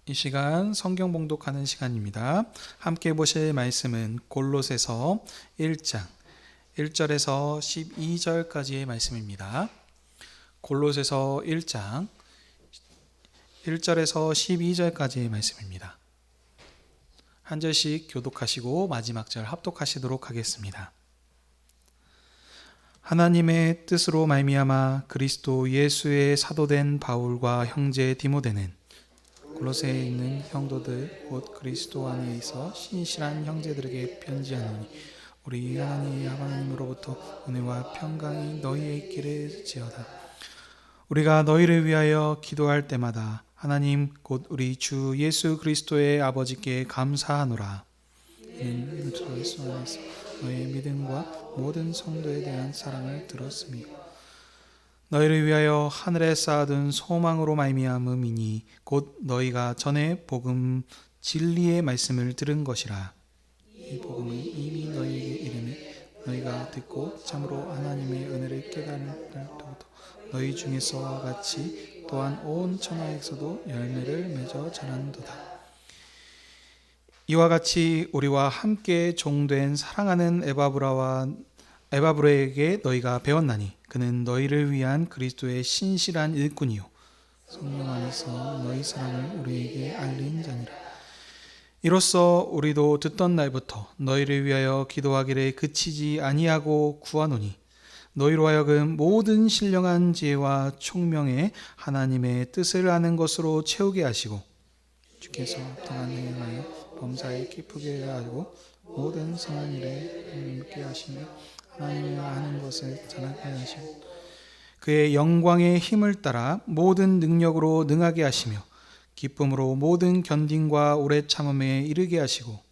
이 시간 성경 봉독하는 시간입니다. 함께 보실 말씀은 골로새서 1장 1절에서 12절까지의 말씀입니다. 골로새서 1장 1절에서 12절까지의 말씀입니다. 한 절씩 교독하시고 마지막 절 합독하시도록 하겠습니다. 하나님의 뜻으로 말미암아 그리스도 예수의 사도된 바울과 형제 디모데는 골로새에 있는 성도들 곧 그리스도 안에 있어 신실한 형제들에게 편지하노니 우리 하나님으로부터 은혜와 평강이 너희에 있기를지어다. 우리가 너희를 위하여 기도할 때마다 하나님 곧 우리 주 예수 그리스도의 아버지께 감사하노라. 이는 예수 안에서 너희의 믿음과 모든 성도에 대한 사랑을 들었으며 너희를 위하여 하늘에 쌓아둔 소망으로 말미암음이니 곧 너희가 전에 복음 진리의 말씀을 들은 것이라. 이 복음은 이미 너희에게 이르매 너희가 듣고 참으로 하나님의 은혜를 깨달은 날부터 너희 중에서와 같이 또한 온 천하에서도 열매를 맺어 자란도다. 이와 같이 우리와 함께 종된 사랑하는 에바브라에게 너희가 배웠나니 그는 너희를 위한 그리스도의 신실한 일꾼이요 성령 안에서 너희 사랑을 우리에게 알린 자니라. 이로써 우리도 듣던 날부터 너희를 위하여 기도하기를 그치지 아니하고 구하노니 너희로 하여금 모든 신령한 지혜와 총명에 하나님의 뜻을 아는 것으로 채우게 하시고 주께서 합당한 행하여 범사에 기쁘게 하고 모든 선한 일에 힘있게 하시며 하나님의 아는 것을 잘하게 하시고 그의 영광의 힘을 따라 모든 능력으로 능하게 하시며 기쁨으로 모든 견딘과 오래 참음에 이르게 하시고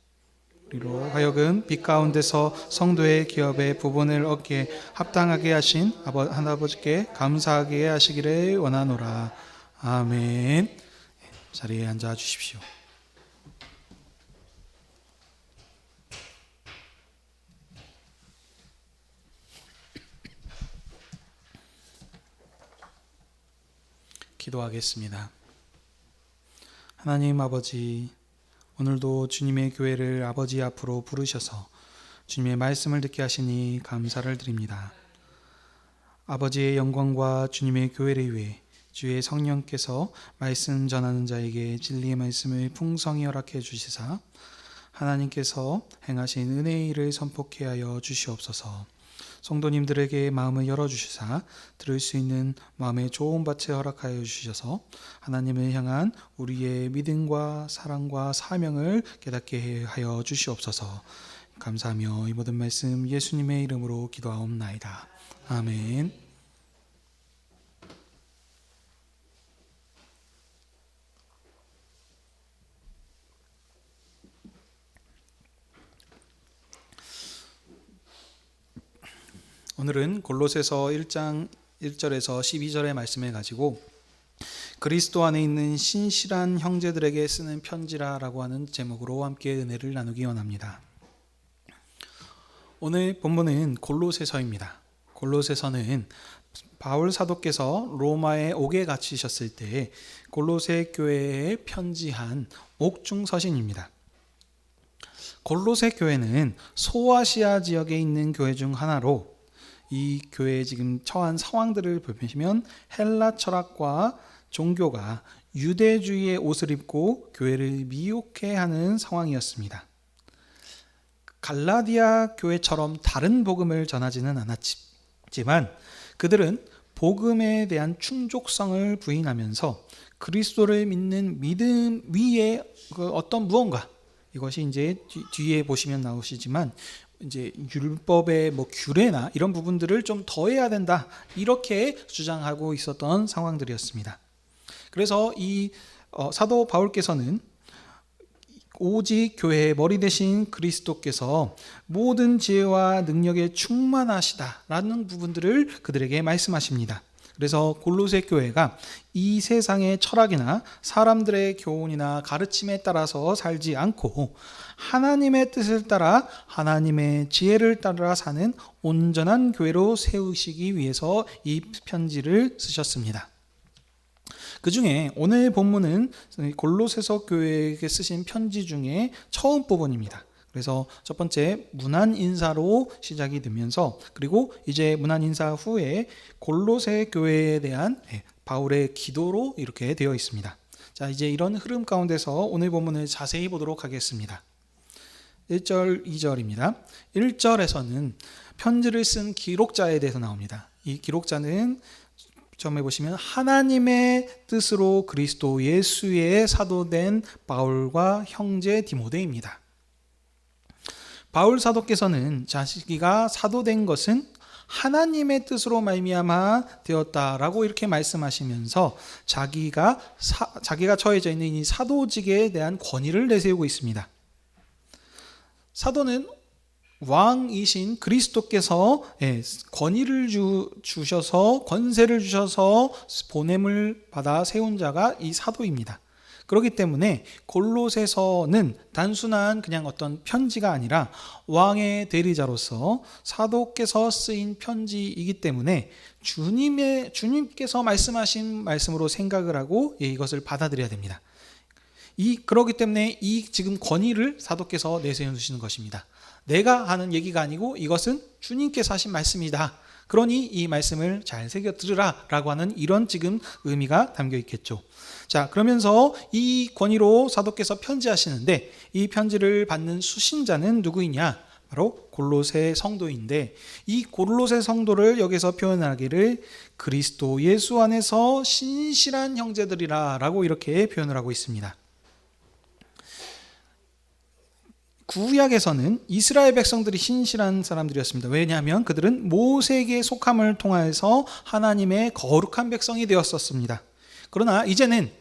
우리로 하여금 빛 가운데서 성도의 기업의 부분을 얻게 합당하게 하신 하나님께 감사하게 하시기를 원하노라. 아멘. 자리에 앉아 주십시오. 기도하겠습니다. 하나님 아버지, 오늘도 주님의 교회를 아버지 앞으로 부르셔서 주님의 말씀을 듣게 하시니 감사를 드립니다. 아버지의 영광과 주님의 교회를 위해 주의 성령께서 말씀 전하는 자에게 진리의 말씀을 풍성히 허락해 주시사 하나님께서 행하신 은혜의 일을 선포케 하여 주시옵소서. 성도님들에게 마음을 열어주시사 들을 수 있는 마음의 좋은 밭을 허락하여 주셔서 하나님을 향한 우리의 믿음과 사랑과 사명을 깨닫게 하여 주시옵소서. 감사하며 이 모든 말씀 예수님의 이름으로 기도하옵나이다. 아멘. 오늘은 골로새서 1장 1절에서 12절의 말씀을 가지고 그리스도 안에 있는 신실한 형제들에게 쓰는 편지라라고 하는 제목으로 함께 은혜를 나누기 원합니다. 오늘 본문은 골로새서입니다. 골로새서는 바울 사도께서 로마에 옥에 갇히셨을 때 골로새 교회에 편지한 옥중 서신입니다. 골로새 교회는 소아시아 지역에 있는 교회 중 하나로 이 교회에 지금 처한 상황들을 보시면 헬라 철학과 종교가 유대주의의 옷을 입고 교회를 미혹해하는 상황이었습니다. 갈라디아 교회처럼 다른 복음을 전하지는 않았지만 그들은 복음에 대한 충족성을 부인하면서 그리스도를 믿는 믿음 위에 어떤 무언가, 이것이 이제 뒤에 보시면 나오시지만 이제 율법의 규례나 이런 부분들을 좀 더해야 된다, 이렇게 주장하고 있었던 상황들이었습니다. 그래서 이 사도 바울께서는 오직 교회의 머리 대신 그리스도께서 모든 지혜와 능력에 충만하시다라는 부분들을 그들에게 말씀하십니다. 그래서 골로새 교회가 이 세상의 철학이나 사람들의 교훈이나 가르침에 따라서 살지 않고 하나님의 뜻을 따라 하나님의 지혜를 따라 사는 온전한 교회로 세우시기 위해서 이 편지를 쓰셨습니다. 그 중에 오늘 본문은 골로새서 교회에게 쓰신 편지 중에 처음 부분입니다. 그래서 첫 번째 문안 인사로 시작이 되면서, 그리고 이제 문안 인사 후에 골로새 교회에 대한 바울의 기도로 이렇게 되어 있습니다. 자, 이제 이런 흐름 가운데서 오늘 본문을 자세히 보도록 하겠습니다. 1절, 2절입니다. 1절에서는 편지를 쓴 기록자에 대해서 나옵니다. 이 기록자는 처음에 보시면 하나님의 뜻으로 그리스도 예수의 사도된 바울과 형제 디모데입니다. 바울 사도께서는 자기가 사도된 것은 하나님의 뜻으로 말미암아 되었다라고 이렇게 말씀하시면서 자기가 처해져 있는 이 사도직에 대한 권위를 내세우고 있습니다. 사도는 왕이신 그리스도께서 권위를 주셔서, 권세를 주셔서 보냄을 받아 세운 자가 이 사도입니다. 그렇기 때문에 골로새서는 단순한 그냥 어떤 편지가 아니라 왕의 대리자로서 사도께서 쓰인 편지이기 때문에 주님께서 말씀하신 말씀으로 생각을 하고 이것을 받아들여야 됩니다. 그렇기 때문에 이 지금 권위를 사도께서 내세워 주시는 것입니다. 내가 하는 얘기가 아니고 이것은 주님께서 하신 말씀이다. 그러니 이 말씀을 잘 새겨 들으라 라고 하는 이런 지금 의미가 담겨 있겠죠. 자, 그러면서 이 권위로 사도께서 편지하시는데, 이 편지를 받는 수신자는 누구이냐? 바로 골로새 성도인데, 이 골로새 성도를 여기서 표현하기를 그리스도 예수 안에서 신실한 형제들이라 라고 이렇게 표현을 하고 있습니다. 구약에서는 이스라엘 백성들이 신실한 사람들이었습니다. 왜냐하면 그들은 모세에게 속함을 통해서 하나님의 거룩한 백성이 되었었습니다. 그러나 이제는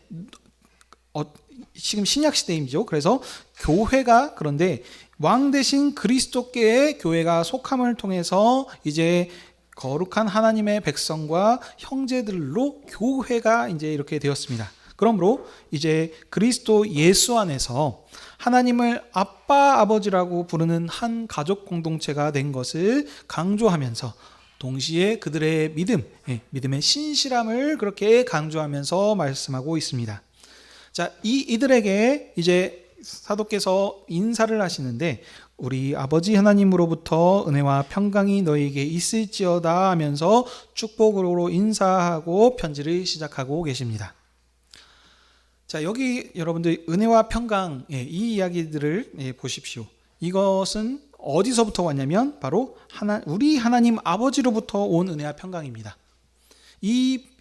지금 신약 시대이죠. 그래서 교회가, 그런데 왕 대신 그리스도께의 교회가 속함을 통해서 이제 거룩한 하나님의 백성과 형제들로 교회가 이제 이렇게 되었습니다. 그러므로 이제 그리스도 예수 안에서 하나님을 아빠, 아버지라고 부르는 한 가족 공동체가 된 것을 강조하면서 동시에 그들의 믿음의 신실함을 그렇게 강조하면서 말씀하고 있습니다. 자, 이들에게 이제 사도께서 인사를 하시는데, 우리 아버지 하나님으로부터 은혜와 평강이 너희에게 있을지어다 하면서 축복으로 인사하고 편지를 시작하고 계십니다. 자, 여기 여러분들 은혜와 평강, 이 이야기들을 보십시오. 이것은 어디서부터 왔냐면 바로 우리 하나님 아버지로부터 온 은혜와 평강입니다.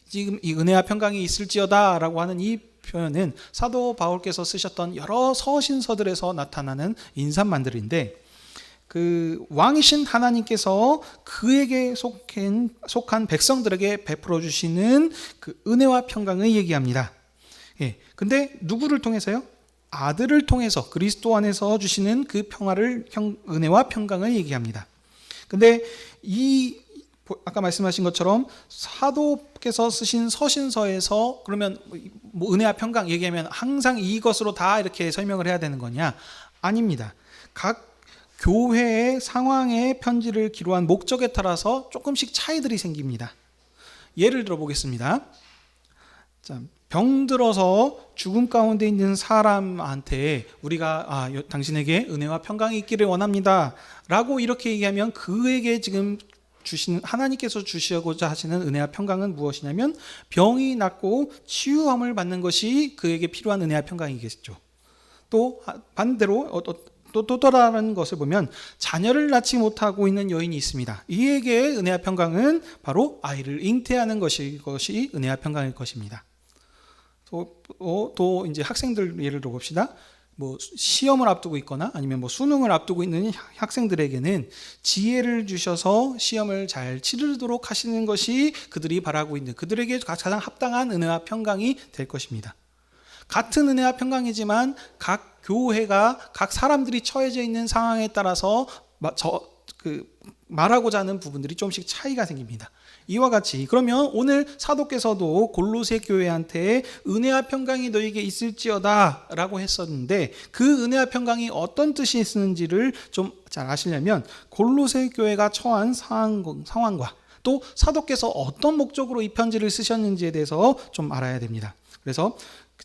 지금 이 은혜와 평강이 있을지어다라고 하는 이 표현은 사도 바울께서 쓰셨던 여러 서신서들에서 나타나는 인사말들인데, 그 왕이신 하나님께서 그에게 속한 백성들에게 베풀어 주시는 그 은혜와 평강을 얘기합니다. 근데 누구를 통해서요? 아들을 통해서 그리스도 안에서 주시는 그 은혜와 평강을 얘기합니다. 근데 아까 말씀하신 것처럼 사도께서 쓰신 서신서에서 그러면 뭐 은혜와 평강 얘기하면 항상 이것으로 다 이렇게 설명을 해야 되는 거냐? 아닙니다. 각 교회의 상황에 편지를 기록한 목적에 따라서 조금씩 차이들이 생깁니다. 예를 들어 보겠습니다. 자, 병들어서 죽음 가운데 있는 사람한테 우리가 당신에게 은혜와 평강이 있기를 원합니다 라고 이렇게 얘기하면, 그에게 지금 하나님께서 주시고자 하시는 은혜와 평강은 무엇이냐면 병이 낫고 치유함을 받는 것이 그에게 필요한 은혜와 평강이겠죠. 또 반대로 또 다른 것을 보면 자녀를 낳지 못하고 있는 여인이 있습니다. 이에게 은혜와 평강은 바로 아이를 잉태하는 것이 은혜와 평강일 것입니다. 또 이제 학생들 예를 들어 봅시다. 뭐 시험을 앞두고 있거나 아니면 뭐 수능을 앞두고 있는 학생들에게는 지혜를 주셔서 시험을 잘 치르도록 하시는 것이 그들이 바라고 있는, 그들에게 가장 합당한 은혜와 평강이 될 것입니다. 같은 은혜와 평강이지만 각 교회가 각 사람들이 처해져 있는 상황에 따라서 말하고자 하는 부분들이 조금씩 차이가 생깁니다. 이와 같이 그러면 오늘 사도께서도 골로새 교회한테 은혜와 평강이 너에게 있을지어다 라고 했었는데, 그 은혜와 평강이 어떤 뜻이 있는지를 좀 잘 아시려면 골로새 교회가 처한 상황과 또 사도께서 어떤 목적으로 이 편지를 쓰셨는지에 대해서 좀 알아야 됩니다. 그래서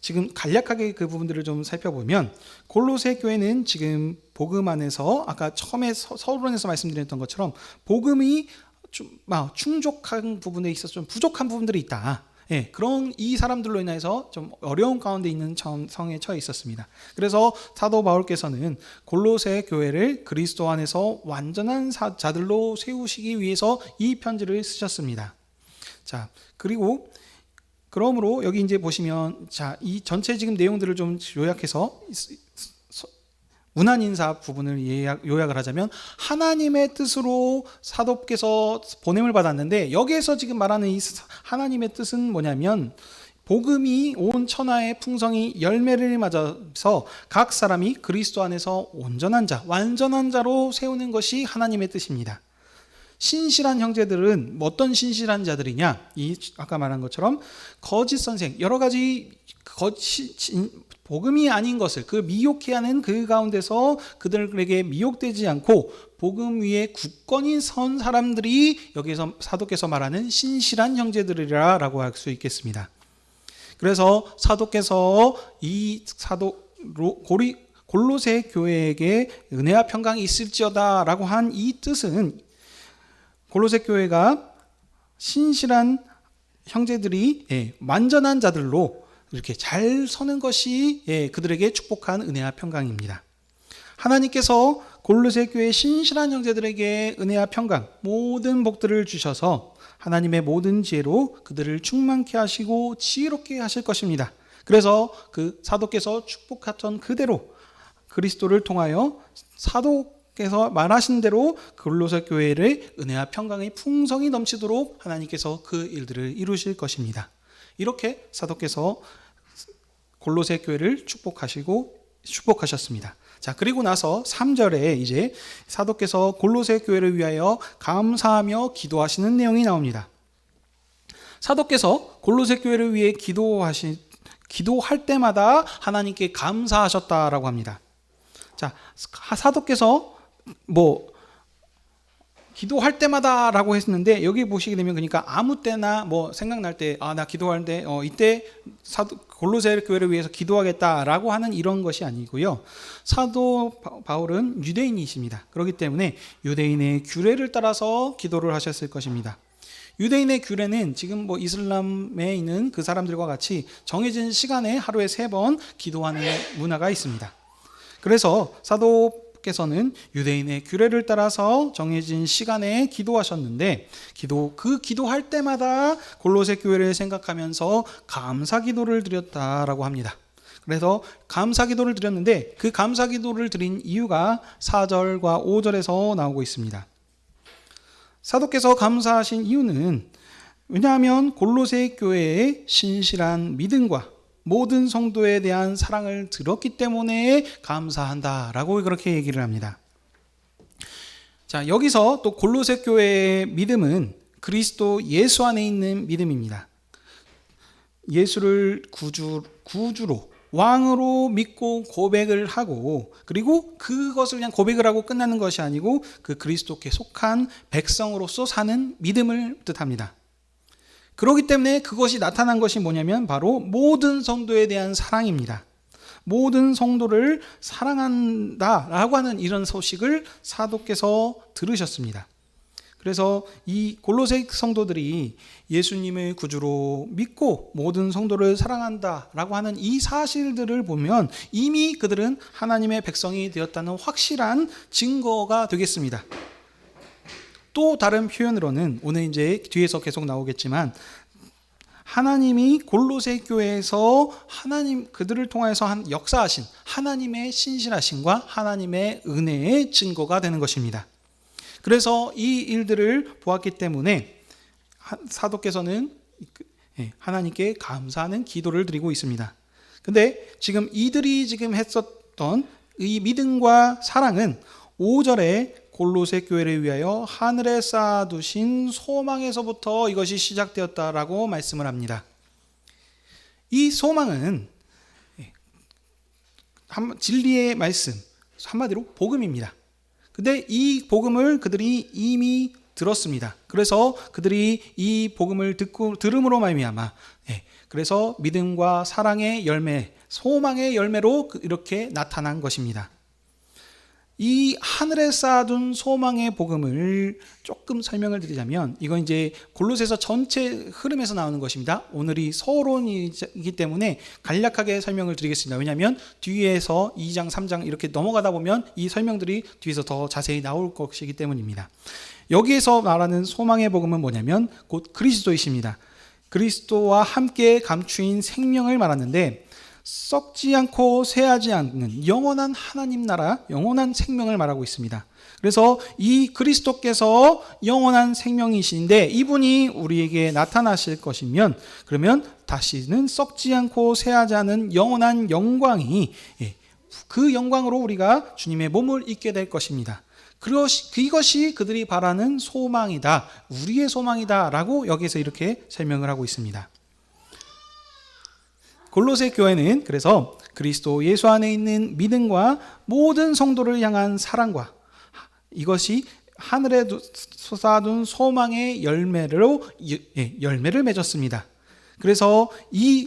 지금 간략하게 그 부분들을 좀 살펴보면 골로새 교회는 지금 복음 안에서 아까 처음에 서론에서 말씀드렸던 것처럼 복음이 좀 충족한 부분에 있어서 좀 부족한 부분들이 있다. 예, 그런 이 사람들로 인해서 좀 어려운 가운데 있는 성에 처해 있었습니다. 그래서 사도 바울께서는 골로새 교회를 그리스도 안에서 완전한 자들로 세우시기 위해서 이 편지를 쓰셨습니다. 자, 그리고 그러므로 여기 이제 보시면 자, 이 전체 지금 내용들을 좀 요약해서 문안 인사 부분을 요약을 하자면 하나님의 뜻으로 사도께서 보냄을 받았는데 여기에서 지금 말하는 이 하나님의 뜻은 뭐냐면 복음이 온 천하의 풍성이 열매를 맞아서 각 사람이 그리스도 안에서 온전한 자, 완전한 자로 세우는 것이 하나님의 뜻입니다. 신실한 형제들은 어떤 신실한 자들이냐? 이 아까 말한 것처럼 거짓 선생, 여러 가지 복음이 아닌 것을 그 미혹해 하는 그 가운데서 그들에게 미혹되지 않고 복음 위에 굳건히 선 사람들이 여기서 사도께서 말하는 신실한 형제들이라고 할 수 있겠습니다. 그래서 사도께서 이 골로새 교회에게 은혜와 평강이 있을지어다라고 한 이 뜻은 골로새 교회가 신실한 형제들이 완전한 자들로 이렇게 잘 서는 것이 그들에게 축복한 은혜와 평강입니다. 하나님께서 골로새 교회 신실한 형제들에게 은혜와 평강, 모든 복들을 주셔서 하나님의 모든 지혜로 그들을 충만케 하시고 지혜롭게 하실 것입니다. 그래서 그 사도께서 축복하던 그대로 그리스도를 통하여 사도께서 말하신 대로 골로새 교회를 은혜와 평강의 풍성이 넘치도록 하나님께서 그 일들을 이루실 것입니다. 이렇게 사도께서 골로새 교회를 축복하셨습니다. 자, 그리고 나서 3절에 이제 사도께서 골로새 교회를 위하여 감사하며 기도하시는 내용이 나옵니다. 사도께서 골로새 교회를 위해 기도할 때마다 하나님께 감사하셨다라고 합니다. 자, 사도께서 기도할 때마다라고 했는데 여기 보시게 되면 그러니까 아무 때나 생각날 때 나 기도하는데 이때 골로새 교회를 위해서 기도하겠다라고 하는 이런 것이 아니고요. 사도 바울은 유대인이십니다. 그렇기 때문에 유대인의 규례를 따라서 기도를 하셨을 것입니다. 유대인의 규례는 지금 이슬람에 있는 그 사람들과 같이 정해진 시간에 하루에 3번 기도하는 문화가 있습니다. 그래서 사도께서는 유대인의 규례를 따라서 정해진 시간에 기도하셨는데 기도할 때마다 골로새 교회를 생각하면서 감사 기도를 드렸다라고 합니다. 그래서 감사 기도를 드렸는데 그 감사 기도를 드린 이유가 4절과 5절에서 나오고 있습니다. 사도께서 감사하신 이유는 왜냐하면 골로새 교회의 신실한 믿음과 모든 성도에 대한 사랑을 들었기 때문에 감사한다라고 그렇게 얘기를 합니다. 자, 여기서 또 골로새 교회의 믿음은 그리스도 예수 안에 있는 믿음입니다. 예수를 구주로 왕으로 믿고 고백을 하고 그리고 그것을 그냥 고백을 하고 끝나는 것이 아니고 그 그리스도께 속한 백성으로서 사는 믿음을 뜻합니다. 그렇기 때문에 그것이 나타난 것이 뭐냐면 바로 모든 성도에 대한 사랑입니다. 모든 성도를 사랑한다라고 하는 이런 소식을 사도께서 들으셨습니다. 그래서 이 골로새 성도들이 예수님을 구주로 믿고 모든 성도를 사랑한다라고 하는 이 사실들을 보면 이미 그들은 하나님의 백성이 되었다는 확실한 증거가 되겠습니다. 또 다른 표현으로는 오늘 이제 뒤에서 계속 나오겠지만 하나님이 골로새 교회에서 그들을 통해서 역사하신 하나님의 신실하심과 하나님의 은혜의 증거가 되는 것입니다. 그래서 이 일들을 보았기 때문에 사도께서는 하나님께 감사하는 기도를 드리고 있습니다. 근데 지금 이들이 지금 했었던 이 믿음과 사랑은 5절에 골로새 교회를 위하여 하늘에 쌓아두신 소망에서부터 이것이 시작되었다라고 말씀을 합니다. 이 소망은 진리의 말씀, 한마디로 복음입니다. 근데 이 복음을 그들이 이미 들었습니다. 그래서 그들이 이 복음을 들음으로 말미암아 그래서 믿음과 사랑의 열매, 소망의 열매로 이렇게 나타난 것입니다. 이 하늘에 쌓아둔 소망의 복음을 조금 설명을 드리자면, 이건 이제 골로새서 전체 흐름에서 나오는 것입니다. 오늘이 서론이기 때문에 간략하게 설명을 드리겠습니다. 왜냐하면 뒤에서 2장, 3장 이렇게 넘어가다 보면 이 설명들이 뒤에서 더 자세히 나올 것이기 때문입니다. 여기에서 말하는 소망의 복음은 뭐냐면 곧 그리스도이십니다. 그리스도와 함께 감추인 생명을 말하는데, 썩지 않고 쇠하지 않는 영원한 하나님 나라, 영원한 생명을 말하고 있습니다. 그래서 이 그리스도께서 영원한 생명이신데 이분이 우리에게 나타나실 것이면, 그러면 다시는 썩지 않고 쇠하지 않은 영원한 영광이, 그 영광으로 우리가 주님의 몸을 입게 될 것입니다. 그것이 그들이 바라는 소망이다, 우리의 소망이다 라고 여기서 이렇게 설명을 하고 있습니다. 골로새 교회는 그래서 그리스도 예수 안에 있는 믿음과 모든 성도를 향한 사랑과, 이것이 하늘에 쏟아둔 소망의 열매를 맺었습니다. 그래서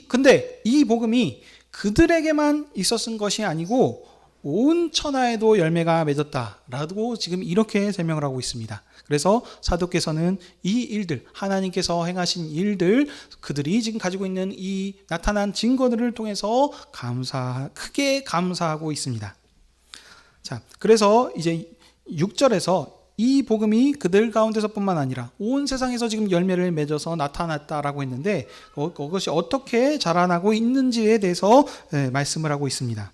근데 이 복음이 그들에게만 있었던 것이 아니고 온 천하에도 열매가 맺었다라고 지금 이렇게 설명을 하고 있습니다. 그래서 사도께서는 이 일들, 하나님께서 행하신 일들, 그들이 지금 가지고 있는 이 나타난 증거들을 통해서 크게 감사하고 있습니다. 자, 그래서 이제 6절에서 이 복음이 그들 가운데서뿐만 아니라 온 세상에서 지금 열매를 맺어서 나타났다라고 했는데, 그것이 어떻게 자라나고 있는지에 대해서 말씀을 하고 있습니다.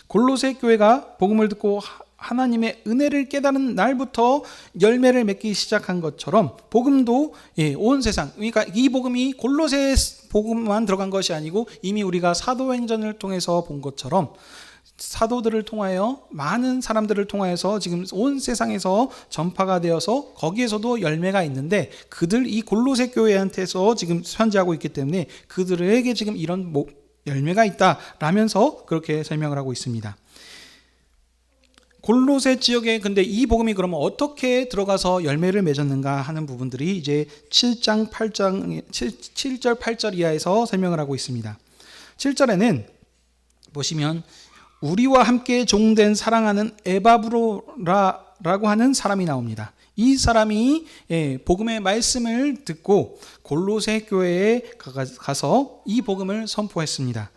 골로새 교회가 복음을 듣고 하나님의 은혜를 깨달은 날부터 열매를 맺기 시작한 것처럼 복음도 온 세상, 그러니까 이 복음이 골로새 복음만 들어간 것이 아니고 이미 우리가 사도행전을 통해서 본 것처럼 사도들을 통하여 많은 사람들을 통하여서 지금 온 세상에서 전파가 되어서 거기에서도 열매가 있는데, 이 골로새 교회한테서 지금 편지하고 있기 때문에 그들에게 지금 이런 열매가 있다라면서 그렇게 설명을 하고 있습니다. 골로새 지역에 근데 이 복음이 그러면 어떻게 들어가서 열매를 맺었는가 하는 부분들이 이제 7절 8절 이하에서 설명을 하고 있습니다. 7절에는 보시면 우리와 함께 종된 사랑하는 에바브로라고 하는 사람이 나옵니다. 이 사람이 복음의 말씀을 듣고 골로새 교회에 가서 이 복음을 선포했습니다.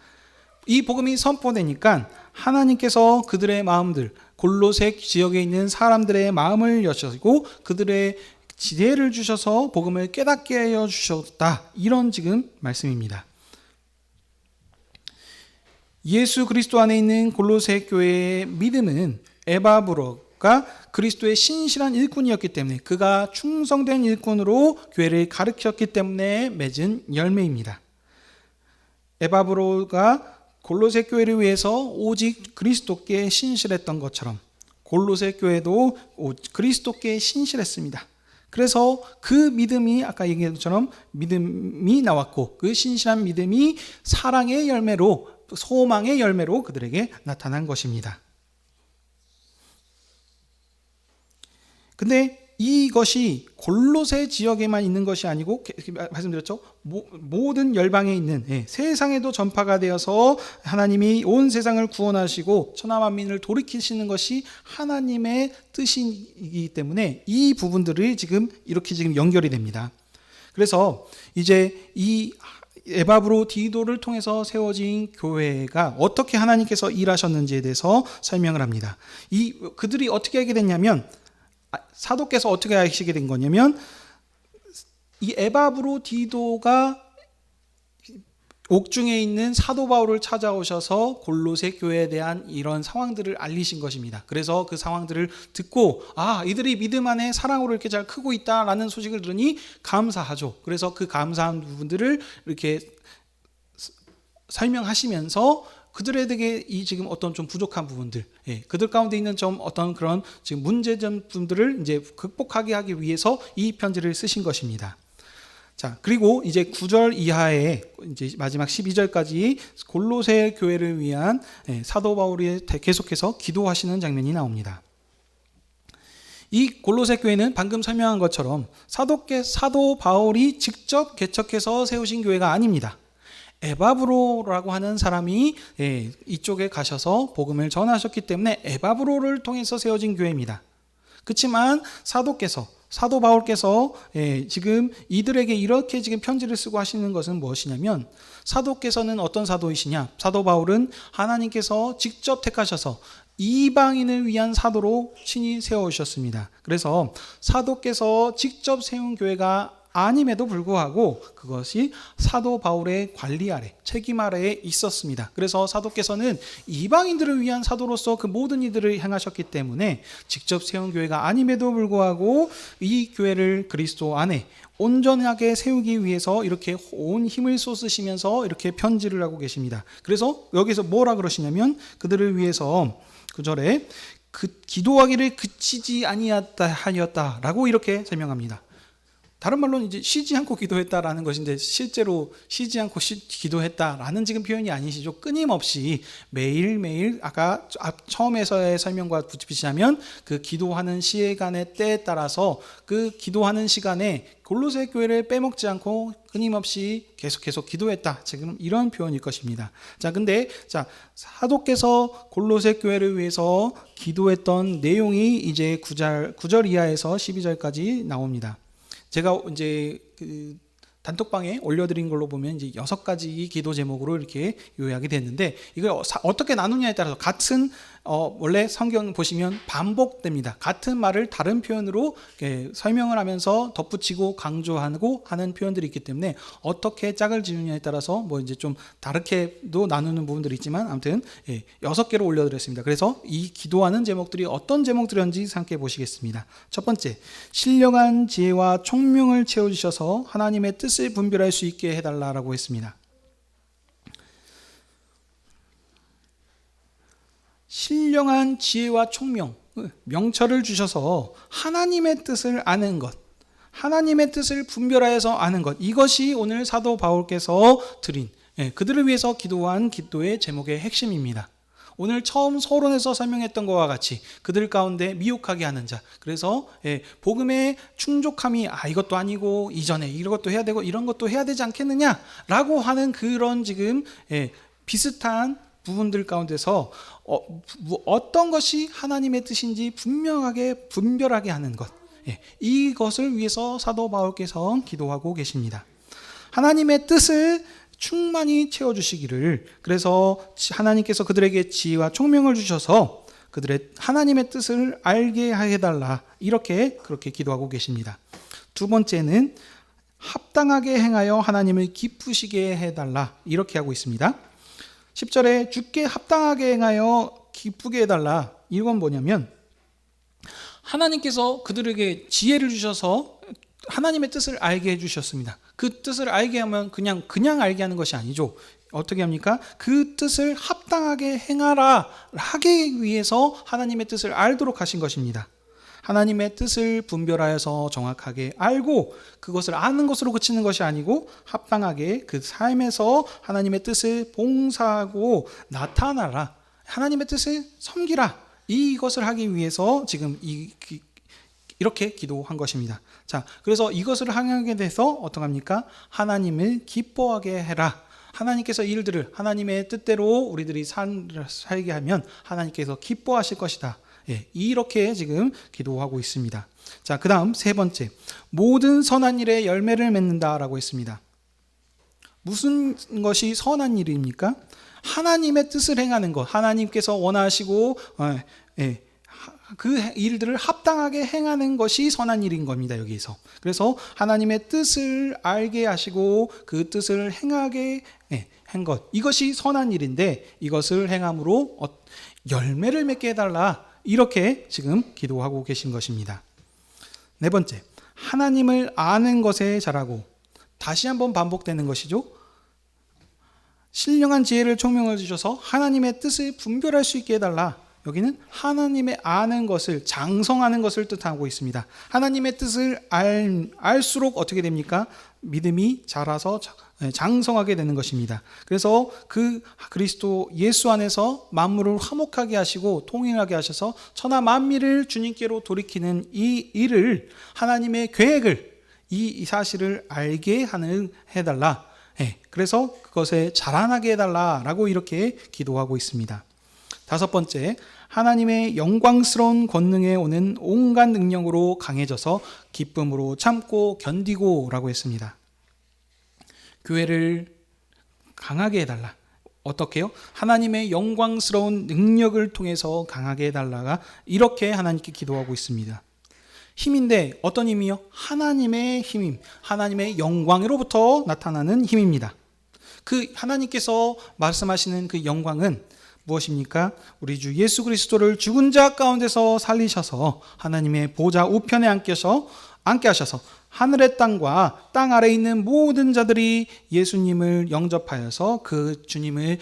이 복음이 선포되니까 하나님께서 그들의 마음들, 골로새 지역에 있는 사람들의 마음을 여시고 그들의 지혜를 주셔서 복음을 깨닫게 하여 주셨다, 이런 지금 말씀입니다. 예수 그리스도 안에 있는 골로새 교회의 믿음은 에바브로가 그리스도의 신실한 일꾼이었기 때문에, 그가 충성된 일꾼으로 교회를 가르쳤기 때문에 맺은 열매입니다. 에바브로가 골로새 교회를 위해서 오직 그리스도께 신실했던 것처럼 골로새 교회도 그리스도께 신실했습니다. 그래서 그 믿음이 아까 얘기한 것처럼 믿음이 나왔고, 그 신실한 믿음이 사랑의 열매로, 소망의 열매로 그들에게 나타난 것입니다. 근데 이것이 골로새 지역에만 있는 것이 아니고, 말씀드렸죠, 모든 열방에 있는, 세상에도 전파가 되어서 하나님이 온 세상을 구원하시고 천하 만민을 돌이키시는 것이 하나님의 뜻이기 때문에 이 부분들이 지금 이렇게 지금 연결이 됩니다. 그래서 이제 이 에바브로 디도를 통해서 세워진 교회가 어떻게 하나님께서 일하셨는지에 대해서 설명을 합니다. 그들이 어떻게 하게 됐냐면, 사도께서 어떻게 하시게 된 거냐면, 이 에바브로 디도가 옥중에 있는 사도 바울을 찾아오셔서 골로새 교회에 대한 이런 상황들을 알리신 것입니다. 그래서 그 상황들을 듣고, 이들이 믿음 안에 사랑으로 이렇게 잘 크고 있다라는 소식을 들으니 감사하죠. 그래서 그 감사한 부분들을 이렇게 설명하시면서 그들에게 지금 어떤 좀 부족한 부분들, 그들 가운데 있는 좀 어떤 그런 지금 문제점들을 이제 극복하게 하기 위해서 이 편지를 쓰신 것입니다. 자, 그리고 이제 9절 이하에 이제 마지막 12절까지 골로새 교회를 위한 사도 바울이 계속해서 기도하시는 장면이 나옵니다. 이 골로새 교회는 방금 설명한 것처럼 사도 바울이 직접 개척해서 세우신 교회가 아닙니다. 에바브로라고 하는 사람이 이쪽에 가셔서 복음을 전하셨기 때문에 에바브로를 통해서 세워진 교회입니다. 그렇지만 사도 바울께서 지금 이들에게 이렇게 지금 편지를 쓰고 하시는 것은 무엇이냐면, 사도께서는 어떤 사도이시냐? 사도 바울은 하나님께서 직접 택하셔서 이방인을 위한 사도로 친히 세워주셨습니다. 그래서 사도께서 직접 세운 교회가 아님에도 불구하고 그것이 사도 바울의 관리 아래, 책임 아래에 있었습니다. 그래서 사도께서는 이방인들을 위한 사도로서 그 모든 일들을 행하셨기 때문에 직접 세운 교회가 아님에도 불구하고 이 교회를 그리스도 안에 온전하게 세우기 위해서 이렇게 온 힘을 쏟으시면서 이렇게 편지를 하고 계십니다. 그래서 여기서 뭐라 그러시냐면, 그들을 위해서 9절에 기도하기를 그치지 아니하였다라고 이렇게 설명합니다. 다른 말로는 이제 쉬지 않고 기도했다라는 것인데, 실제로 쉬지 않고 기도했다라는 지금 표현이 아니시죠. 끊임없이 매일매일, 아까 처음에서의 설명과 붙이자면 그 기도하는 시간의 때에 따라서 그 기도하는 시간에 골로새 교회를 빼먹지 않고 끊임없이 계속 기도했다. 지금 이런 표현일 것입니다. 근데 사도께서 골로새 교회를 위해서 기도했던 내용이 이제 9절 이하에서 12절까지 나옵니다. 제가 이제 단톡방에 올려드린 걸로 보면 이제 6가지 기도 제목으로 이렇게 요약이 됐는데, 이걸 어떻게 나누냐에 따라서 같은 원래 성경 보시면 반복됩니다. 같은 말을 다른 표현으로 설명을 하면서 덧붙이고 강조하고 하는 표현들이 있기 때문에 어떻게 짝을 지느냐에 따라서 뭐 이제 좀 다르게도 나누는 부분들이 있지만, 아무튼 6개로 올려드렸습니다. 그래서 이 기도하는 제목들이 어떤 제목들인지 함께 보시겠습니다. 첫 번째, 신령한 지혜와 총명을 채워주셔서 하나님의 뜻을 분별할 수 있게 해달라고 했습니다. 신령한 지혜와 총명, 명철을 주셔서 하나님의 뜻을 아는 것, 하나님의 뜻을 분별하여서 아는 것, 이것이 오늘 사도 바울께서 드린, 그들을 위해서 기도한 기도의 제목의 핵심입니다. 오늘 처음 서론에서 설명했던 것과 같이 그들 가운데 미혹하게 하는 자, 그래서 복음의 충족함이 이것도 아니고 이전에 이것도 해야 되고 이런 것도 해야 되지 않겠느냐라고 하는 그런 지금 비슷한 부분들 가운데서 어떤 것이 하나님의 뜻인지 분명하게 분별하게 하는 것, 이것을 위해서 사도 바울께서 기도하고 계십니다. 하나님의 뜻을 충만히 채워주시기를, 그래서 하나님께서 그들에게 지혜와 총명을 주셔서 그들의 하나님의 뜻을 알게 해달라, 그렇게 기도하고 계십니다. 두 번째는 합당하게 행하여 하나님을 기쁘시게 해달라, 이렇게 하고 있습니다. 10절에 주께 합당하게 행하여 기쁘게 해달라, 이건 뭐냐면 하나님께서 그들에게 지혜를 주셔서 하나님의 뜻을 알게 해주셨습니다. 그 뜻을 알게 하면 그냥 알게 하는 것이 아니죠. 어떻게 합니까? 그 뜻을 합당하게 행하라 하기 위해서 하나님의 뜻을 알도록 하신 것입니다. 하나님의 뜻을 분별하여서 정확하게 알고 그것을 아는 것으로 그치는 것이 아니고 합당하게 그 삶에서 하나님의 뜻을 봉사하고 나타나라, 하나님의 뜻을 섬기라, 이것을 하기 위해서 지금 이렇게 기도한 것입니다. 그래서 이것을 하게 돼서 어떡합니까? 하나님을 기뻐하게 해라. 하나님께서 일들을 하나님의 뜻대로 우리들이 살게 하면 하나님께서 기뻐하실 것이다. 이렇게 지금 기도하고 있습니다. 그 다음 세 번째, 모든 선한 일에 열매를 맺는다라고 했습니다. 무슨 것이 선한 일입니까? 하나님의 뜻을 행하는 것, 하나님께서 원하시고 그 일들을 합당하게 행하는 것이 선한 일인 겁니다, 여기서. 그래서 하나님의 뜻을 알게 하시고 그 뜻을 행하게 한 것, 이것이 선한 일인데, 이것을 행함으로 열매를 맺게 해달라, 이렇게 지금 기도하고 계신 것입니다. 네 번째, 하나님을 아는 것에 잘하고, 다시 한번 반복되는 것이죠. 신령한 지혜를 총명을 주셔서 하나님의 뜻을 분별할 수 있게 해달라. 여기는 하나님의 아는 것을, 장성하는 것을 뜻하고 있습니다. 하나님의 뜻을 알수록 어떻게 됩니까? 믿음이 자라서 장성하게 되는 것입니다. 그래서 그 그리스도 예수 안에서 만물을 화목하게 하시고 통일하게 하셔서 천하 만민을 주님께로 돌이키는 이 일을, 하나님의 계획을, 이 사실을 알게 해달라. 그래서 그것에 자라나게 해달라라고 이렇게 기도하고 있습니다. 다섯 번째, 하나님의 영광스러운 권능에 오는 온갖 능력으로 강해져서 기쁨으로 참고 견디고 라고 했습니다. 교회를 강하게 해달라. 어떻게요? 하나님의 영광스러운 능력을 통해서 강하게 해달라가 이렇게 하나님께 기도하고 있습니다. 힘인데 어떤 힘이요? 하나님의 힘임, 하나님의 영광으로부터 나타나는 힘입니다. 그 하나님께서 말씀하시는 그 영광은 무엇입니까? 우리 주 예수 그리스도를 죽은 자 가운데서 살리셔서 하나님의 보좌 우편에 앉게 하셔서 하늘의 땅과 땅 아래에 있는 모든 자들이 예수님을 영접하여서 그 주님을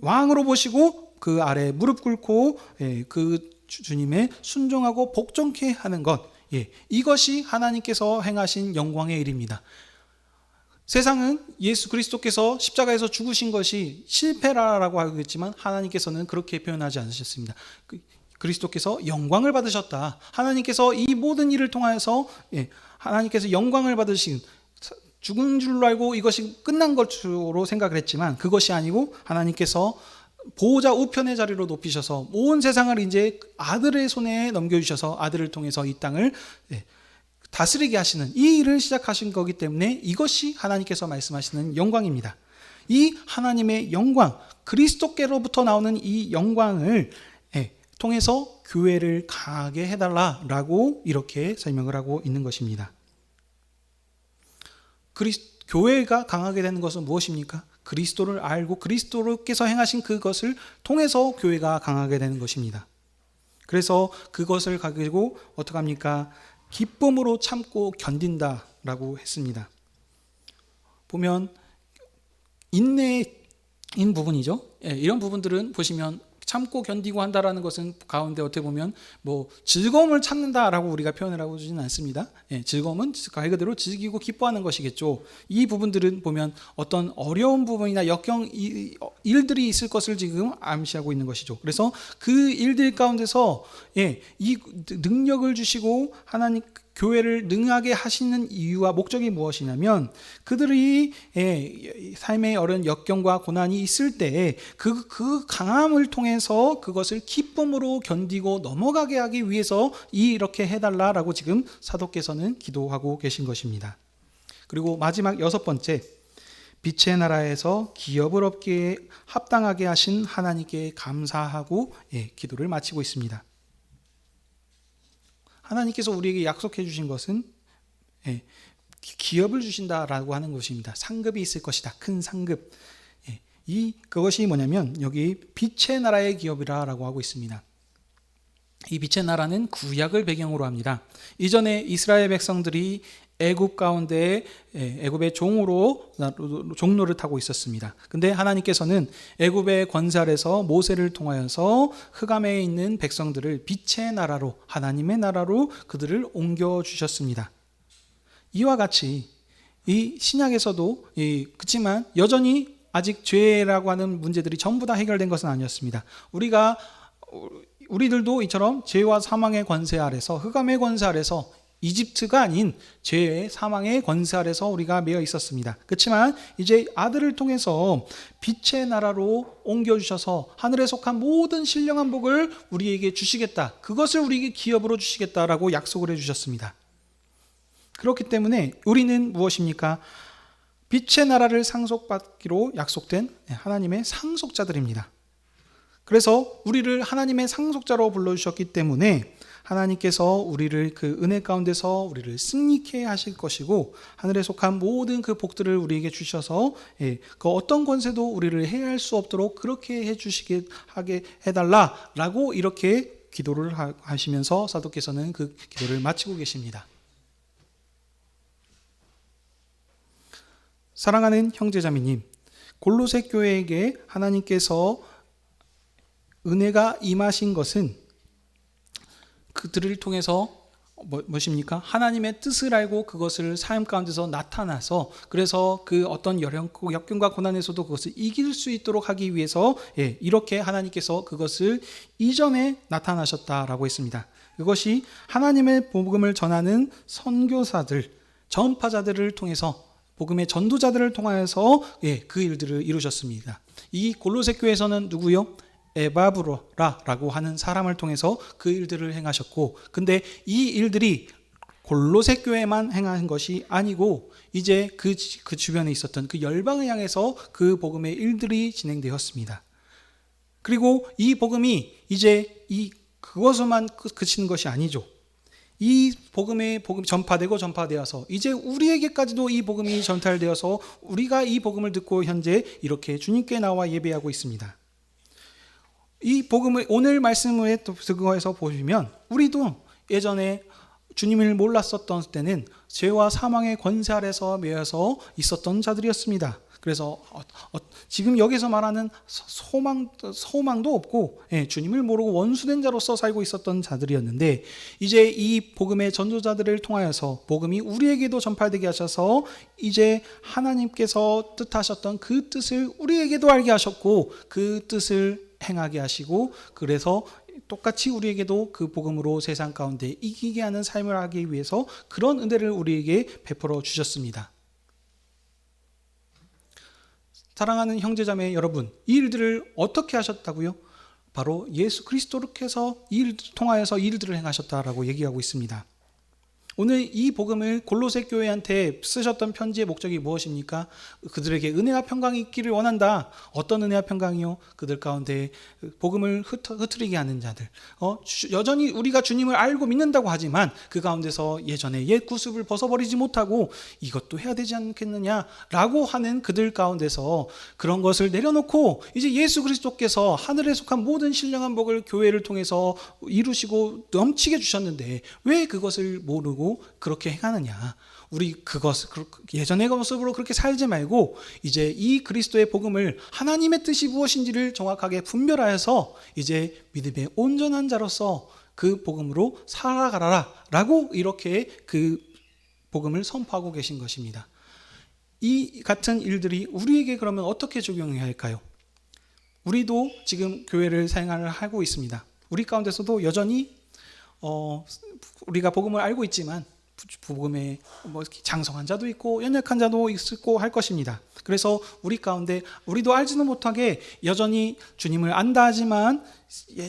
왕으로 보시고 그 아래 무릎 꿇고 그 주님의 순종하고 복종케 하는 것, 이것이 하나님께서 행하신 영광의 일입니다. 세상은 예수 그리스도께서 십자가에서 죽으신 것이 실패라고 하겠지만 하나님께서는 그렇게 표현하지 않으셨습니다. 그리스도께서 영광을 받으셨다. 하나님께서 이 모든 일을 통하여서 하나님께서 영광을 받으신, 죽은 줄로 알고 이것이 끝난 것으로 생각을 했지만 그것이 아니고 하나님께서 보호자 우편의 자리로 높이셔서 온 세상을 이제 아들의 손에 넘겨주셔서 아들을 통해서 이 땅을 다스리게 하시는 이 일을 시작하신 거기 때문에 이것이 하나님께서 말씀하시는 영광입니다. 이 하나님의 영광, 그리스도께로부터 나오는 이 영광을 통해서 교회를 강하게 해달라라고 이렇게 설명을 하고 있는 것입니다. 교회가 강하게 되는 것은 무엇입니까? 그리스도를 알고 그리스도께서 행하신 그것을 통해서 교회가 강하게 되는 것입니다. 그래서 그것을 가지고 어떻게 합니까? 기쁨으로 참고 견딘다라고 했습니다. 보면 인내인 부분이죠. 이런 부분들은 보시면 참고 견디고 한다라는 것은 가운데 어떻게 보면 즐거움을 찾는다라고 우리가 표현을 하고 있지는 않습니다. 즐거움은 말 그대로 즐기고 기뻐하는 것이겠죠. 이 부분들은 보면 어떤 어려운 부분이나 역경 일들이 있을 것을 지금 암시하고 있는 것이죠. 그래서 그 일들 가운데서 이 능력을 주시고 하나님 교회를 능하게 하시는 이유와 목적이 무엇이냐면 그들이 삶의 어려운 역경과 고난이 있을 때 그 강함을 통해서 그것을 기쁨으로 견디고 넘어가게 하기 위해서 이렇게 해달라라고 지금 사도께서는 기도하고 계신 것입니다. 그리고 마지막 여섯 번째, 빛의 나라에서 기업을 얻기에 합당하게 하신 하나님께 감사하고 기도를 마치고 있습니다. 하나님께서 우리에게 약속해 주신 것은 기업을 주신다라고 하는 것입니다. 상급이 있을 것이다. 큰 상급. 그것이 뭐냐면 여기 빛의 나라의 기업이라고 하고 있습니다. 이 빛의 나라는 구약을 배경으로 합니다. 이전에 이스라엘 백성들이 애굽 가운데 애굽의 종으로 종로를 타고 있었습니다. 근데 하나님께서는 애굽의 권세 아래서 모세를 통하여서 흑암에 있는 백성들을 빛의 나라로, 하나님의 나라로 그들을 옮겨 주셨습니다. 이와 같이 이 신약에서도 그렇지만 여전히 아직 죄라고 하는 문제들이 전부 다 해결된 것은 아니었습니다. 우리들도 이처럼 죄와 사망의 권세 아래서, 흑암의 권세 아래서, 이집트가 아닌 죄의 사망의 권세 아래서 우리가 매여 있었습니다. 그렇지만 이제 아들을 통해서 빛의 나라로 옮겨주셔서 하늘에 속한 모든 신령한 복을 우리에게 주시겠다. 그것을 우리에게 기업으로 주시겠다라고 약속을 해주셨습니다. 그렇기 때문에 우리는 무엇입니까? 빛의 나라를 상속받기로 약속된 하나님의 상속자들입니다. 그래서 우리를 하나님의 상속자로 불러주셨기 때문에 하나님께서 우리를 그 은혜 가운데서 우리를 승리케 하실 것이고 하늘에 속한 모든 그 복들을 우리에게 주셔서 그 어떤 권세도 우리를 해할 수 없도록 그렇게 해주시게 하게 해달라라고 이렇게 기도를 하시면서 사도께서는 그 기도를 마치고 계십니다. 사랑하는 형제자매님, 골로새 교회에게 하나님께서 은혜가 임하신 것은 그들을 통해서 무엇입니까? 하나님의 뜻을 알고 그것을 삶 가운데서 나타나서, 그래서 그 어떤 역경과 고난에서도 그것을 이길 수 있도록 하기 위해서 이렇게 하나님께서 그것을 이전에 나타나셨다라고 했습니다. 그것이 하나님의 복음을 전하는 선교사들, 전파자들을 통해서, 복음의 전도자들을 통하여서 그 일들을 이루셨습니다. 이 골로새 교회에서는 누구요? 에바브로라라고 하는 사람을 통해서 그 일들을 행하셨고, 근데 이 일들이 골로새 교회만 행한 것이 아니고 이제 그 주변에 있었던 그 열방을 향해서 그 복음의 일들이 진행되었습니다. 그리고 이 복음이 이제 그것만 그치는 것이 아니죠. 이 복음이 전파되어서 이제 우리에게까지도 이 복음이 전달되어서 우리가 이 복음을 듣고 현재 이렇게 주님께 나와 예배하고 있습니다. 이 복음을 오늘 말씀을 듣고서 보시면, 우리도 예전에 주님을 몰랐었던 때는 죄와 사망의 권세 아래서 매여서 있었던 자들이었습니다. 그래서 지금 여기서 말하는 소망도 없고 주님을 모르고 원수된 자로서 살고 있었던 자들이었는데, 이제 이 복음의 전도자들을 통하여서 복음이 우리에게도 전파되게 하셔서 이제 하나님께서 뜻하셨던 그 뜻을 우리에게도 알게 하셨고 그 뜻을 행하게 하시고, 그래서 똑같이 우리에게도 그 복음으로 세상 가운데 이기게 하는 삶을 하기 위해서 그런 은혜를 우리에게 베풀어 주셨습니다. 사랑하는 형제자매 여러분, 이 일들을 어떻게 하셨다고요? 바로 예수 그리스도께서 이 일을 통하여서 이 일들을 행하셨다라고 얘기하고 있습니다. 오늘 이 복음을 골로새 교회한테 쓰셨던 편지의 목적이 무엇입니까? 그들에게 은혜와 평강이 있기를 원한다. 어떤 은혜와 평강이요? 그들 가운데 복음을 흐트리게 하는 자들, 여전히 우리가 주님을 알고 믿는다고 하지만 그 가운데서 예전에 옛 구습을 벗어버리지 못하고 이것도 해야 되지 않겠느냐라고 하는 그들 가운데서 그런 것을 내려놓고 이제 예수 그리스도께서 하늘에 속한 모든 신령한 복을 교회를 통해서 이루시고 넘치게 주셨는데 왜 그것을 모르고 그렇게 행하느냐? 우리 그것을 예전의 모습으로 그렇게 살지 말고 이제 이 그리스도의 복음을 하나님의 뜻이 무엇인지를 정확하게 분별하여서 이제 믿음의 온전한 자로서 그 복음으로 살아가라 라고 이렇게 그 복음을 선포하고 계신 것입니다. 이 같은 일들이 우리에게 그러면 어떻게 적용해야 할까요? 우리도 지금 교회를 생활을 하고 있습니다. 우리 가운데서도 여전히 우리가 복음을 알고 있지만 복음에 장성한 자도 있고 연약한 자도 있고 할 것입니다. 그래서 우리 가운데 우리도 알지는 못하게 여전히 주님을 안다 하지만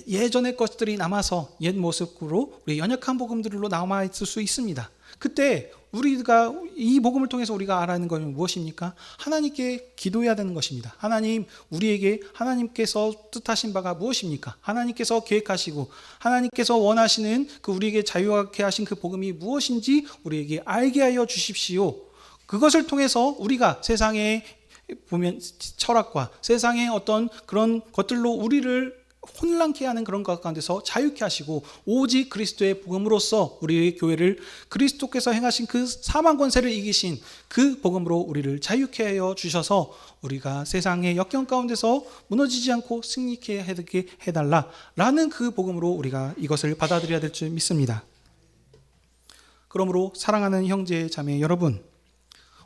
예전의 것들이 남아서 옛 모습으로 우리 연약한 복음들로 남아 있을 수 있습니다. 그때 우리가 이 복음을 통해서 우리가 알아야 하는 것은 무엇입니까? 하나님께 기도해야 되는 것입니다. 하나님, 우리에게 하나님께서 뜻하신 바가 무엇입니까? 하나님께서 계획하시고 하나님께서 원하시는 그 우리에게 자유하게 하신 그 복음이 무엇인지 우리에게 알게 하여 주십시오. 그것을 통해서 우리가 세상에 보면 철학과 세상의 어떤 그런 것들로 우리를 혼란케 하는 그런 것 가운데서 자유케 하시고 오직 그리스도의 복음으로써 우리의 교회를 그리스도께서 행하신 그 사망 권세를 이기신 그 복음으로 우리를 자유케 하여 주셔서 우리가 세상의 역경 가운데서 무너지지 않고 승리케 해달라라는 그 복음으로 우리가 이것을 받아들여야 될 줄 믿습니다. 그러므로 사랑하는 형제 자매 여러분,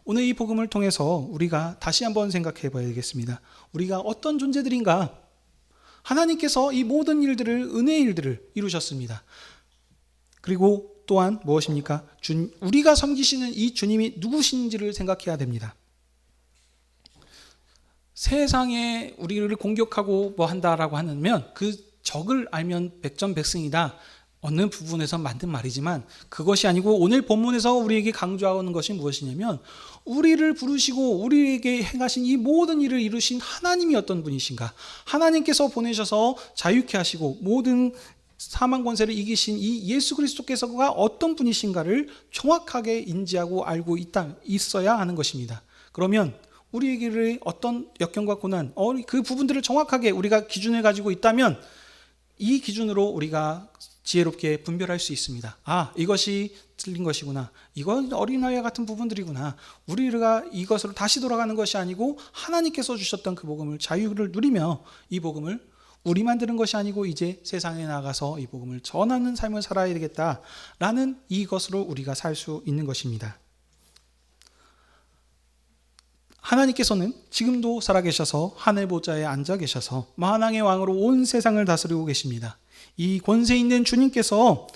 오늘 이 복음을 통해서 우리가 다시 한번 생각해 봐야 되겠습니다. 우리가 어떤 존재들인가? 하나님께서 이 모든 일들을, 은혜의 일들을 이루셨습니다. 그리고 또한 무엇입니까? 우리가 섬기시는 이 주님이 누구신지를 생각해야 됩니다. 세상에 우리를 공격하고 뭐 한다라고 하면 그 적을 알면 백전백승이다. 어느 부분에서 만든 말이지만 그것이 아니고 오늘 본문에서 우리에게 강조하는 것이 무엇이냐면 우리를 부르시고 우리에게 행하신 이 모든 일을 이루신 하나님이 어떤 분이신가, 하나님께서 보내셔서 자유케 하시고 모든 사망 권세를 이기신 이 예수 그리스도께서가 어떤 분이신가를 정확하게 인지하고 알고 있어야 하는 것입니다. 그러면 우리에게 어떤 역경과 고난, 그 부분들을 정확하게 우리가 기준을 가지고 있다면 이 기준으로 우리가 지혜롭게 분별할 수 있습니다. 이것이 틀린 것이구나. 이건 어린아이와 같은 부분들이구나. 우리가 이것으로 다시 돌아가는 것이 아니고 하나님께서 주셨던 그 복음을, 자유를 누리며 이 복음을 우리만 들은 것이 아니고 이제 세상에 나가서 이 복음을 전하는 삶을 살아야 되겠다라는 이것으로 우리가 살 수 있는 것입니다. 하나님께서는 지금도 살아계셔서 하늘 보좌에 앉아 계셔서 만왕의 왕으로 온 세상을 다스리고 계십니다. 이 권세 있는 주님께서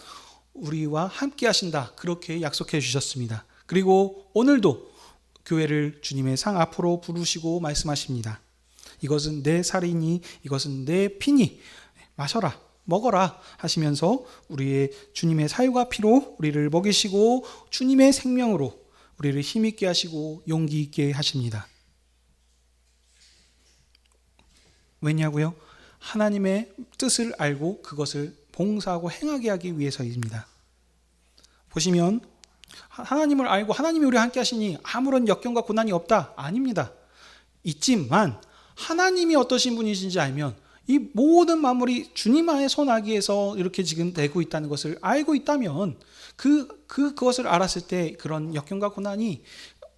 우리와 함께 하신다, 그렇게 약속해 주셨습니다. 그리고 오늘도 교회를 주님의 상 앞으로 부르시고 말씀하십니다. 이것은 내 살이니, 이것은 내 피니, 마셔라, 먹어라 하시면서 우리의 주님의 살과 피로 우리를 먹이시고 주님의 생명으로 우리를 힘있게 하시고 용기 있게 하십니다. 왜냐고요? 하나님의 뜻을 알고 그것을 봉사하고 행하게 하기 위해서입니다. 보시면 하나님을 알고 하나님이 우리와 함께 하시니 아무런 역경과 고난이 없다? 아닙니다. 있지만 하나님이 어떠신 분이신지 알면 이 모든 만물이 주님 안에 손아귀에서 이렇게 지금 되고 있다는 것을 알고 있다면 그것을 알았을 때 그런 역경과 고난이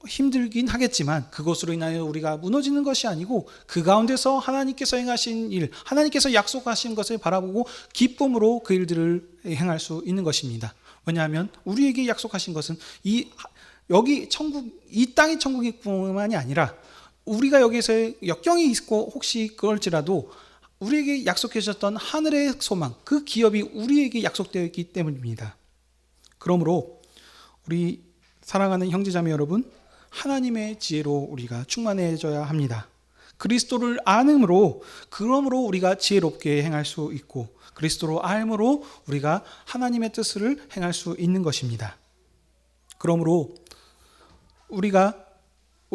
힘들긴 하겠지만 그것으로 인하여 우리가 무너지는 것이 아니고 그 가운데서 하나님께서 행하신 일, 하나님께서 약속하신 것을 바라보고 기쁨으로 그 일들을 행할 수 있는 것입니다. 왜냐하면 우리에게 약속하신 것은 여기 천국, 이 땅이 천국일 뿐만이 아니라 우리가 여기서 역경이 있고 혹시 그럴지라도 우리에게 약속해 주셨던 하늘의 소망, 그 기업이 우리에게 약속되어 있기 때문입니다. 그러므로 우리 사랑하는 형제자매 여러분, 하나님의 지혜로 우리가 충만해져야 합니다. 그리스도를 아음으로, 그러므로 우리가 지혜롭게 행할 수 있고 그리스도로 알므로 우리가 하나님의 뜻을 행할 수 있는 것입니다. 그러므로 우리가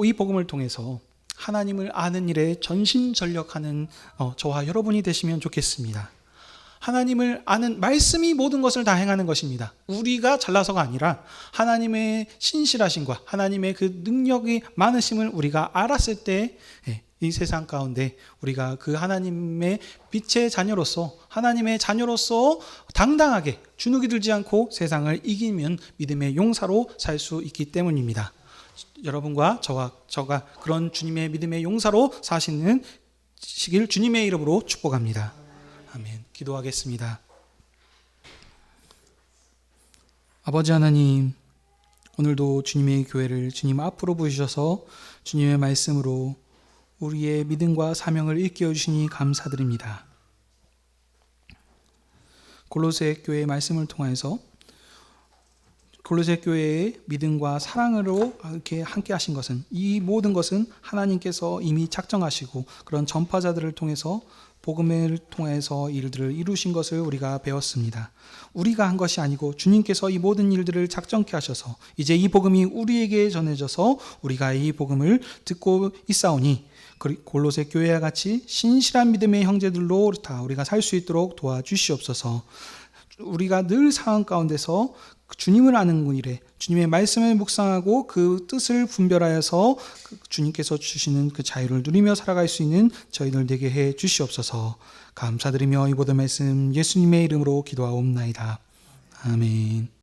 이 복음을 통해서 하나님을 아는 일에 전심전력하는 저와 여러분이 되시면 좋겠습니다. 하나님을 아는 말씀이 모든 것을 다 행하는 것입니다. 우리가 잘나서가 아니라 하나님의 신실하심과 하나님의 그 능력이 많으심을 우리가 알았을 때 이 세상 가운데 우리가 그 하나님의 빛의 자녀로서, 하나님의 자녀로서 당당하게 주눅이 들지 않고 세상을 이기면 믿음의 용사로 살 수 있기 때문입니다. 여러분과 저가 그런 주님의 믿음의 용사로 사시는 시길 주님의 이름으로 축복합니다. 아멘. 기도하겠습니다. 아버지 하나님, 오늘도 주님의 교회를 주님 앞으로 부으셔서 주님의 말씀으로 우리의 믿음과 사명을 일깨워 주시니 감사드립니다. 골로새 교회의 말씀을 통해서 골로새 교회의 믿음과 사랑으로 이렇게 함께 하신 것은, 이 모든 것은 하나님께서 이미 작정하시고 그런 전파자들을 통해서 복음을 통해서 일들을 이루신 것을 우리가 배웠습니다. 우리가 한 것이 아니고 주님께서 이 모든 일들을 작정케 하셔서 이제 이 복음이 우리에게 전해져서 우리가 이 복음을 듣고 있사오니 골로새 교회와 같이 신실한 믿음의 형제들로 다 우리가 살 수 있도록 도와주시옵소서. 우리가 늘 상황 가운데서 주님을 아는 일에 주님의 말씀을 묵상하고 그 뜻을 분별하여서 주님께서 주시는 그 자유를 누리며 살아갈 수 있는 저희들 되게 해 주시옵소서. 감사드리며 이 모든 말씀 예수님의 이름으로 기도하옵나이다. 아멘.